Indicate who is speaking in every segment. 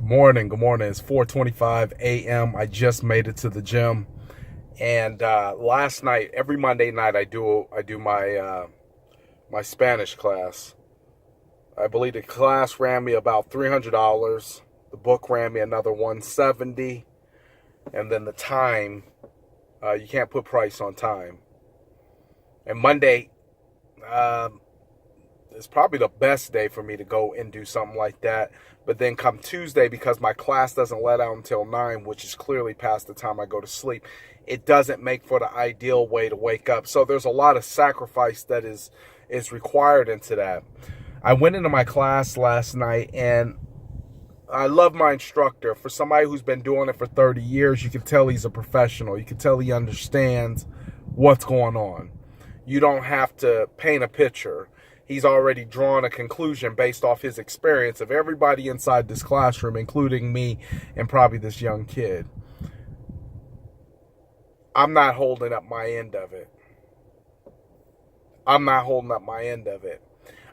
Speaker 1: Good morning. It's 4:25 a.m. I just made it to the gym, and last night, every Monday night, I do my Spanish class. I believe the class ran me about $300. The book ran me another 170, and then the time, you can't put price on time. And Monday, it's probably the best day for me to go and do something like that. But then come Tuesday, because my class doesn't let out until 9, which is clearly past the time I go to sleep, it doesn't make for the ideal way to wake up. So there's a lot of sacrifice that is required into that. I went into my class last night, and I love my instructor. For somebody who's been doing it for 30 years, you can tell he's a professional. You can tell he understands what's going on. You don't have to paint a picture. He's already drawn a conclusion based off his experience of everybody inside this classroom, including me and probably this young kid. I'm not holding up my end of it.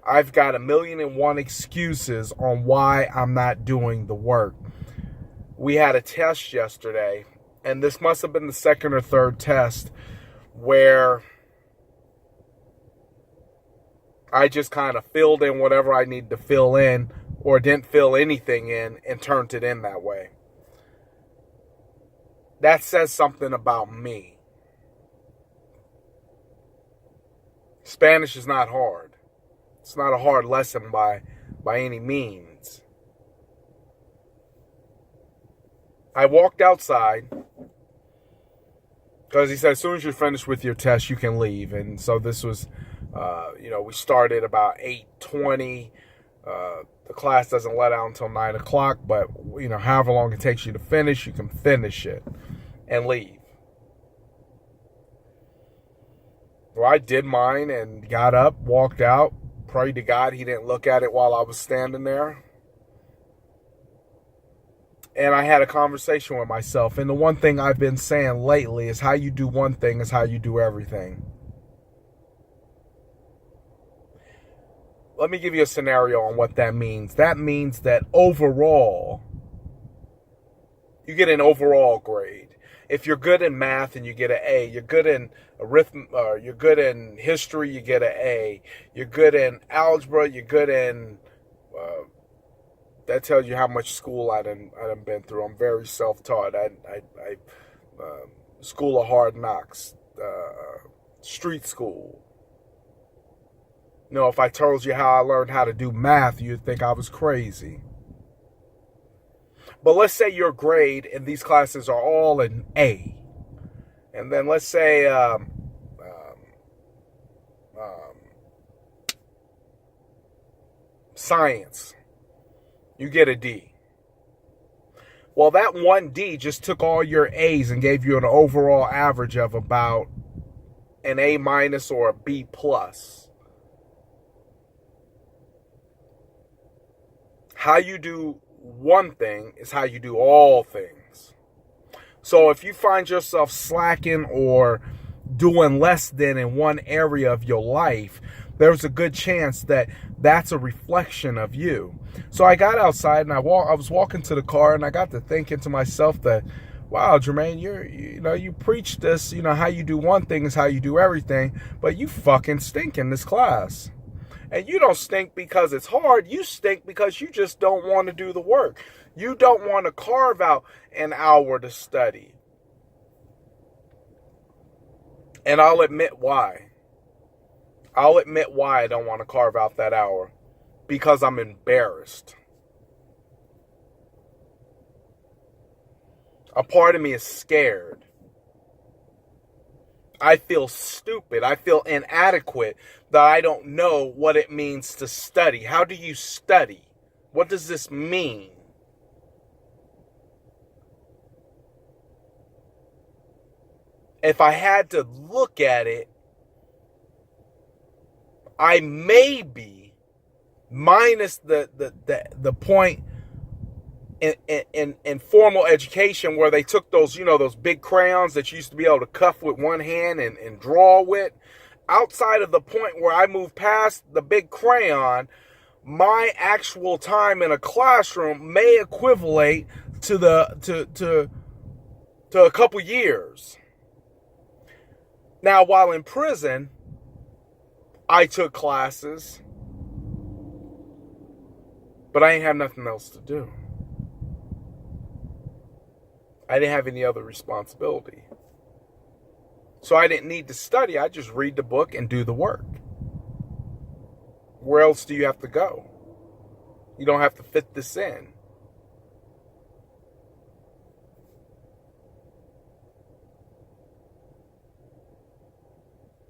Speaker 1: I've got 1,000,001 excuses on why I'm not doing the work. We had a test yesterday, and this must have been the second or third test, where I just kind of filled in whatever I needed to fill in, or didn't fill anything in and turned it in that way. That says something about me. Spanish is not hard. It's not a hard lesson by any means. I walked outside because he said, as soon as you're finished with your test, you can leave. And so this was, we started about 8:20. The class doesn't let out until 9 o'clock, but, however long it takes you to finish, you can finish it and leave. Well, I did mine and got up, walked out, prayed to God he didn't look at it while I was standing there. And I had a conversation with myself. And the one thing I've been saying lately is, how you do one thing is how you do everything. Let me give you a scenario on what that means. That means that overall, you get an overall grade. If you're good in math and you get an A, you're good in arithmetic, you're good in history, you get an A. You're good in algebra, you're good in. That tells you how much school I done been through. I'm very self-taught. I school of hard knocks, street school. If I told you how I learned how to do math, you'd think I was crazy. But let's say your grade in these classes are all an A. And then let's say science, you get a D. Well, that one D just took all your A's and gave you an overall average of about an A minus or a B plus. How you do one thing is how you do all things. So if you find yourself slacking or doing less than in one area of your life, there's a good chance that that's a reflection of you. So I got outside and I was walking to the car, and I got to thinking to myself that, wow, Jermaine, you preach this, how you do one thing is how you do everything, but you fucking stink in this class. And you don't stink because it's hard. You stink because you just don't want to do the work. You don't want to carve out an hour to study. And I'll admit why. I don't want to carve out that hour. Because I'm embarrassed. A part of me is scared. I feel stupid. I feel inadequate that I don't know what it means to study. How do you study? What does this mean? If I had to look at it, I may be minus the point in formal education where they took those, those big crayons that you used to be able to cuff with one hand and draw with. Outside of the point where I moved past the big crayon, my actual time in a classroom may equivalent to a couple years. Now, while in prison, I took classes, but I ain't have nothing else to do. I didn't have any other responsibility. So I didn't need to study. I just read the book and do the work. Where else do you have to go? You don't have to fit this in.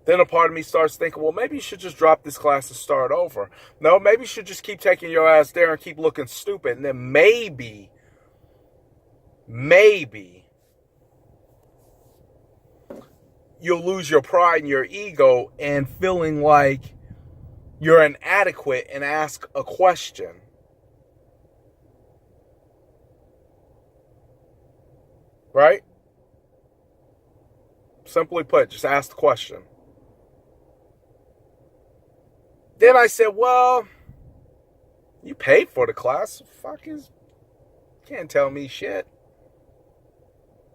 Speaker 1: Then a part of me starts thinking, well, maybe you should just drop this class and start over. No, maybe you should just keep taking your ass there and keep looking stupid. And then maybe you'll lose your pride and your ego and feeling like you're inadequate and ask a question. Right? Simply put, just ask the question. Then I said, well, you paid for the class. Can't tell me shit.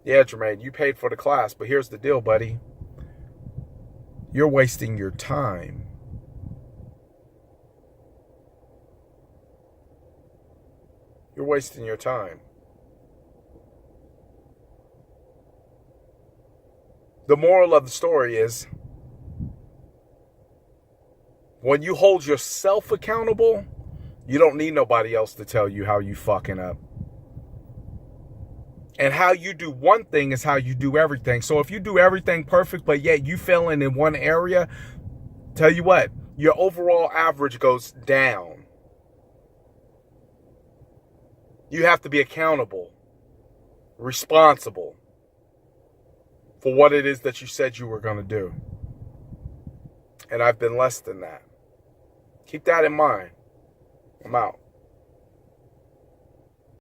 Speaker 1: Yeah, Jermaine, you paid for the class, but here's the deal, buddy. You're wasting your time. You're wasting your time. The moral of the story is, when you hold yourself accountable, you don't need nobody else to tell you how you fucking up. And how you do one thing is how you do everything. So if you do everything perfect, but yet you failing in one area, tell you what, your overall average goes down. You have to be accountable, responsible for what it is that you said you were going to do. And I've been less than that. Keep that in mind. I'm out.